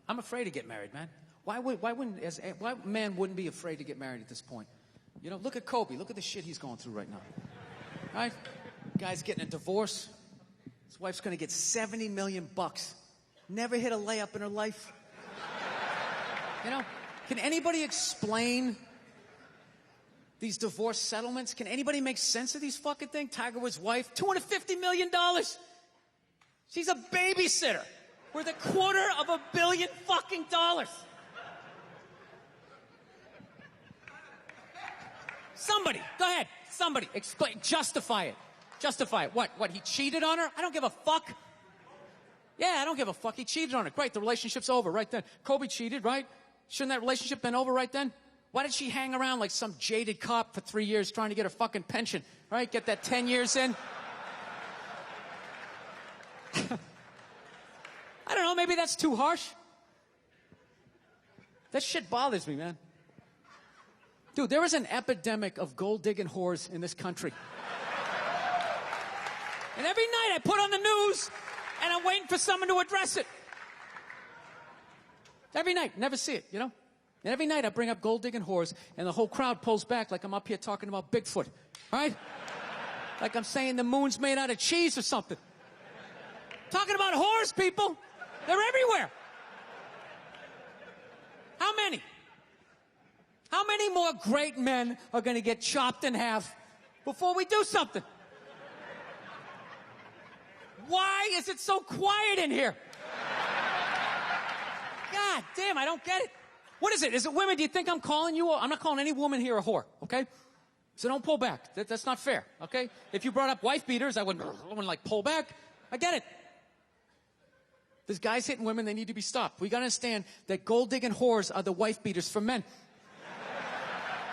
I'm afraid to get married, man. Why man wouldn't be afraid to get married at this point? You know, look at Kobe. Look at the shit he's going through right now. Right? Guy's getting a divorce. His wife's going to get $70 million. Never hit a layup in her life. You know, can anybody explain these divorce settlements? Can anybody make sense of these fucking things? Tiger Woods' wife, $250 million. She's a babysitter worth $250 million fucking dollars. Somebody, go ahead. Somebody, explain, justify it. Justify it. What, he cheated on her? I don't give a fuck. Yeah, I don't give a fuck. He cheated on her. Great, the relationship's over right then. Kobe cheated, right? Shouldn't that relationship been over right then? Why did she hang around like some jaded cop for 3 years trying to get her fucking pension, right? Get that 10 years in? I don't know, maybe that's too harsh. That shit bothers me, man. Dude, there is an epidemic of gold-digging whores in this country. And every night I put on the news, and I'm waiting for someone to address it. Every night, never see it, you know? And every night I bring up gold-digging whores, and the whole crowd pulls back like I'm up here talking about Bigfoot, right? Like I'm saying the moon's made out of cheese or something. Talking about whores, people. They're everywhere. How many? How many more great men are going to get chopped in half before we do something? Why is it so quiet in here? God damn, I don't get it. What is it? Is it women? Do you think I'm calling you? I'm not calling any woman here a whore, okay? So don't pull back. That's not fair, okay? If you brought up wife beaters, I wouldn't like pull back. I get it. There's guys hitting women, they need to be stopped. We gotta understand that gold-digging whores are the wife beaters for men.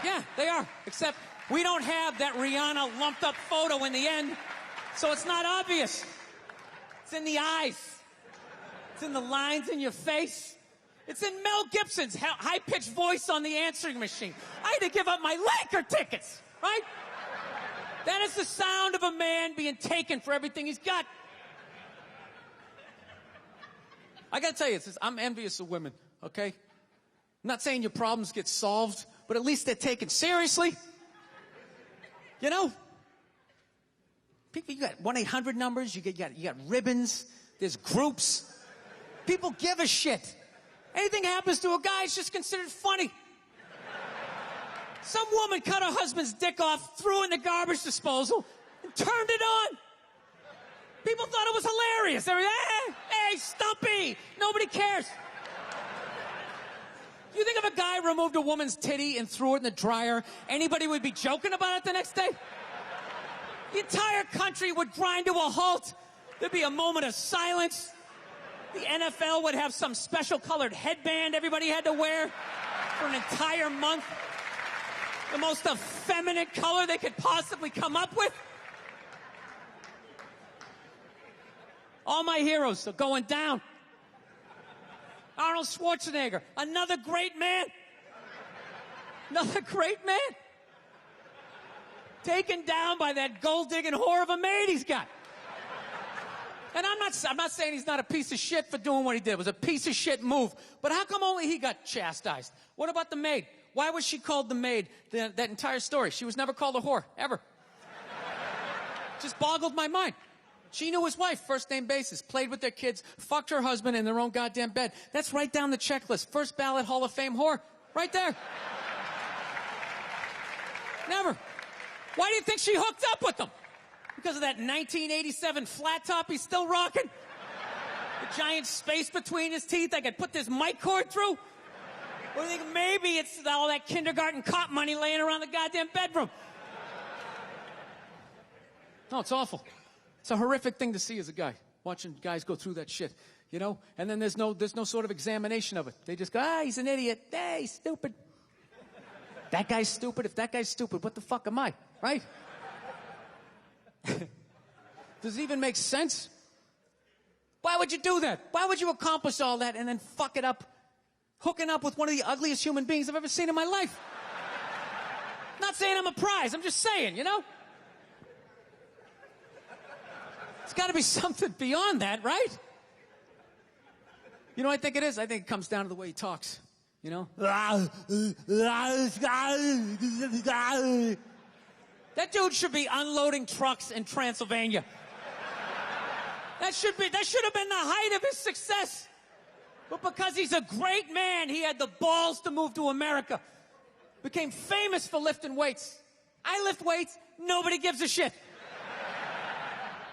Yeah, they are. Except we don't have that Rihanna lumped up photo in the end, so it's not obvious. It's in the eyes. It's in the lines in your face. It's in Mel Gibson's high-pitched voice on the answering machine. I had to give up my Laker tickets, right? That is the sound of a man being taken for everything he's got. I gotta tell you, I'm envious of women, okay? I'm not saying your problems get solved, but at least they're taken seriously. You know? People, you got 1-800 numbers, you got ribbons, there's groups. People give a shit. Anything happens to a guy, it's just considered funny. Some woman cut her husband's dick off, threw it in the garbage disposal, and turned it on. People thought it was hilarious. They were, hey, Stumpy! Nobody cares. You think if a guy removed a woman's titty and threw it in the dryer, anybody would be joking about it the next day? The entire country would grind to a halt. There'd be a moment of silence. The NFL would have some special colored headband everybody had to wear for an entire month. The most effeminate color they could possibly come up with. All my heroes are going down. Arnold Schwarzenegger, another great man. Another great man. Taken down by that gold-digging whore of a maid he's got. And I'm not saying he's not a piece of shit for doing what he did. It was a piece of shit move. But how come only he got chastised? What about the maid? Why was she called the maid that entire story? She was never called a whore, ever. Just boggled my mind. She knew his wife, first name basis, played with their kids, fucked her husband in their own goddamn bed. That's right down the checklist. First ballot Hall of Fame whore. Right there. Never. Why do you think she hooked up with him? Because of that 1987 flat top he's still rocking? The giant space between his teeth I could put this mic cord through? Or do you think maybe it's all that kindergarten cop money laying around the goddamn bedroom? No, it's awful. It's a horrific thing to see as a guy, watching guys go through that shit, you know? And then there's no sort of examination of it. They just go, he's an idiot. He's stupid. That guy's stupid. If that guy's stupid, what the fuck am I, right? Does it even make sense? Why would you do that? Why would you accomplish all that and then fuck it up, hooking up with one of the ugliest human beings I've ever seen in my life? Not saying I'm a prize. I'm just saying, you know? It's got to be something beyond that, right? You know what I think it is? I think it comes down to the way he talks. You know? That dude should be unloading trucks in Transylvania. That should have been the height of his success. But because he's a great man, he had the balls to move to America. Became famous for lifting weights. I lift weights, nobody gives a shit.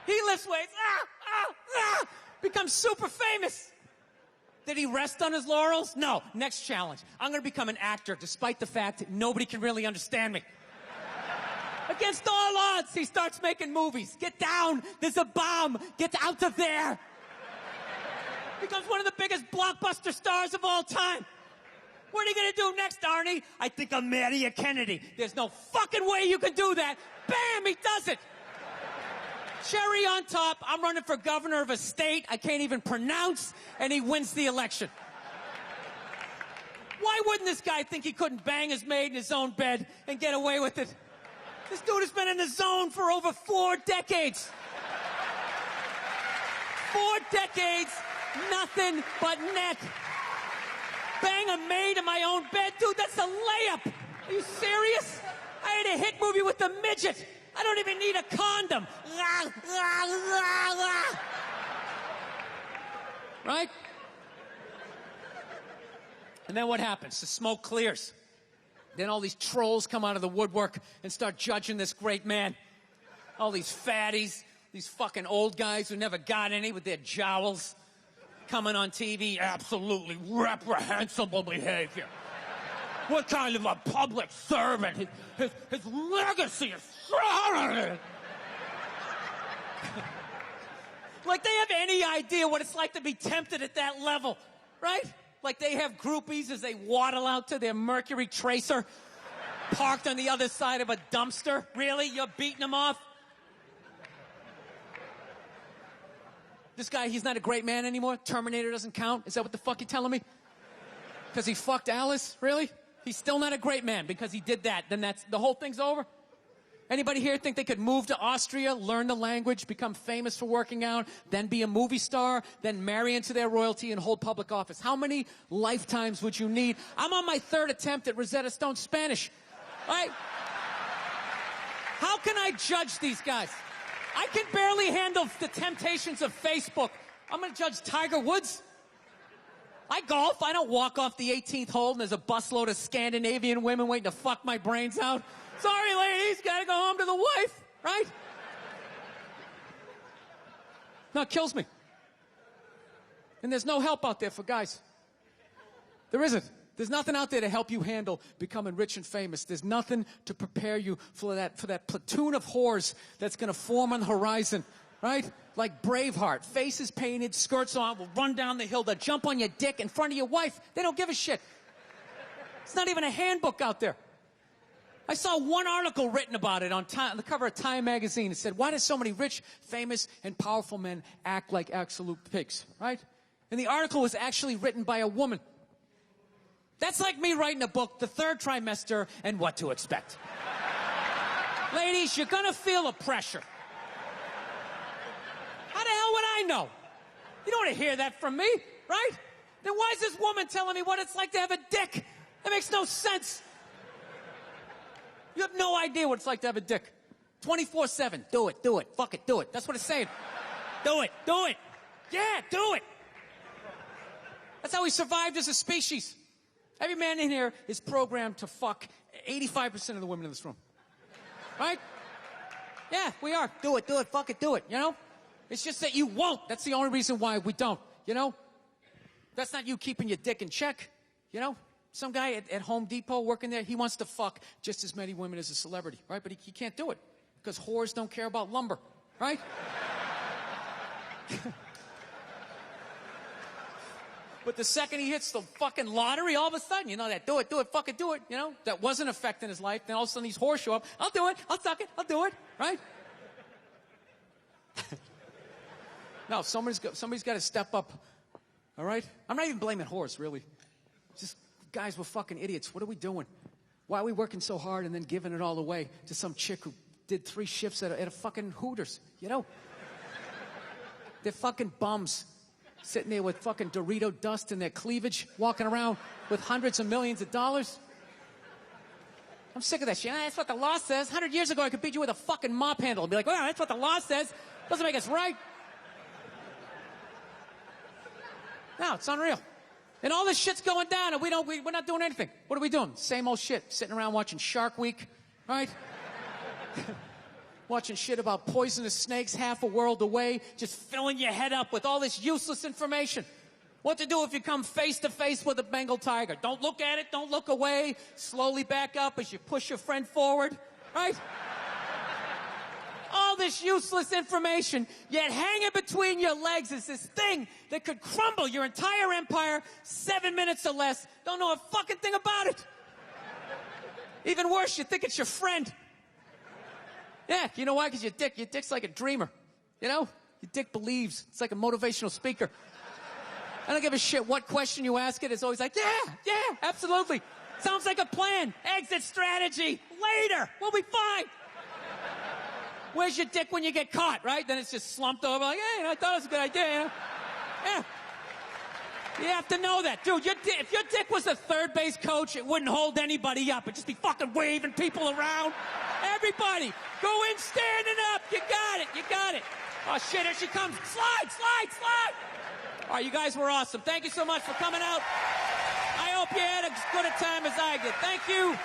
He lifts weights, becomes super famous. Did he rest on his laurels? No. Next challenge. I'm going to become an actor despite the fact that nobody can really understand me. Against all odds, he starts making movies. Get down. There's a bomb. Get out of there. Becomes one of the biggest blockbuster stars of all time. What are you going to do next, Arnie? I think I'll marry a Kennedy. There's no fucking way you can do that. Bam, he does it. Cherry on top, I'm running for governor of a state I can't even pronounce, and he wins the election. Why wouldn't this guy think he couldn't bang his maid in his own bed and get away with it? This dude has been in the zone for over 4 decades. 4 decades, nothing but net. Bang a maid in my own bed? Dude, that's a layup. Are you serious? I had a hit movie with a midget. I don't even need a condom. Right? And then what happens? The smoke clears. Then all these trolls come out of the woodwork and start judging this great man. All these fatties, these fucking old guys who never got any with their jowls coming on TV. Absolutely reprehensible behavior. What kind of a public servant? His legacy is sorry. Like they have any idea what it's like to be tempted at that level, right? Like they have groupies as they waddle out to their Mercury Tracer parked on the other side of a dumpster. Really? You're beating them off? This guy, he's not a great man anymore? Terminator doesn't count? Is that what the fuck you're telling me? Because he fucked Alice? Really? He's still not a great man because he did that. Then that's the whole thing's over? Anybody here think they could move to Austria, learn the language, become famous for working out, then be a movie star, then marry into their royalty and hold public office? How many lifetimes would you need? I'm on my 3rd attempt at Rosetta Stone Spanish. Right? How can I judge these guys? I can barely handle the temptations of Facebook. I'm going to judge Tiger Woods. I golf. I don't walk off the 18th hole and there's a busload of Scandinavian women waiting to fuck my brains out. Sorry, ladies, gotta go home to the wife, right? No, it kills me. And there's no help out there for guys. There isn't. There's nothing out there to help you handle becoming rich and famous. There's nothing to prepare you for that platoon of whores that's gonna form on the horizon, right? Like Braveheart, faces painted, skirts on, will run down the hill, they'll jump on your dick in front of your wife. They don't give a shit. It's not even a handbook out there. I saw one article written about it on the cover of Time magazine. It said, why do so many rich, famous, and powerful men act like absolute pigs, right? And the article was actually written by a woman. That's like me writing a book, The Third Trimester and What to Expect. Ladies, you're gonna feel a pressure. How the hell would I know? You don't want to hear that from me, right? Then why is this woman telling me what it's like to have a dick? That makes no sense. You have no idea what it's like to have a dick. 24/7. Do it. Fuck it, do it. That's what it's saying. Do it. Yeah, do it. That's how we survived as a species. Every man in here is programmed to fuck 85% of the women in this room. Right? Yeah, we are. Do it, fuck it, do it, you know? It's just that you won't. That's the only reason why we don't, you know? That's not you keeping your dick in check, you know? Some guy at Home Depot working there, he wants to fuck just as many women as a celebrity, right? But he can't do it because whores don't care about lumber, right? But the second he hits the fucking lottery, all of a sudden, you know, that do it, fucking do it, you know? That wasn't affecting his life. Then all of a sudden these whores show up. I'll do it. I'll suck it. I'll do it, right? No, somebody's got to step up, all right? I'm not even blaming whores, really. Just guys, we're fucking idiots. What are we doing? Why are we working so hard and then giving it all away to some chick who did 3 shifts at a fucking Hooters, you know? They're fucking bums. Sitting there with fucking Dorito dust in their cleavage, walking around with hundreds of millions of dollars. I'm sick of that shit. That's what the law says. 100 years ago, I could beat you with a fucking mop handle and be like, well, that's what the law says. Doesn't make us right. No, it's unreal. And all this shit's going down, and we're not doing anything. What are we doing? Same old shit. Sitting around watching Shark Week, right? Watching shit about poisonous snakes half a world away, just filling your head up with all this useless information. What to do if you come face to face with a Bengal tiger? Don't look at it, don't look away. Slowly back up as you push your friend forward, right? All this useless information, yet hanging between your legs is this thing that could crumble your entire empire 7 minutes or less. Don't know a fucking thing about it. Even worse, you think it's your friend. Yeah, you know why? Because your dick's like a dreamer. You know? Your dick believes. It's like a motivational speaker. I don't give a shit what question you ask it. It's always like, yeah, absolutely. Sounds like a plan. Exit strategy. Later. We'll be fine. Where's your dick when you get caught, right? Then it's just slumped over like, hey, I thought it was a good idea. You know? Yeah. You have to know that. Dude, if your dick was a third base coach, it wouldn't hold anybody up. It'd just be fucking waving people around. Everybody, go in standing up. You got it. Oh, shit, here she comes. Slide. All right, you guys were awesome. Thank you so much for coming out. I hope you had as good a time as I did. Thank you.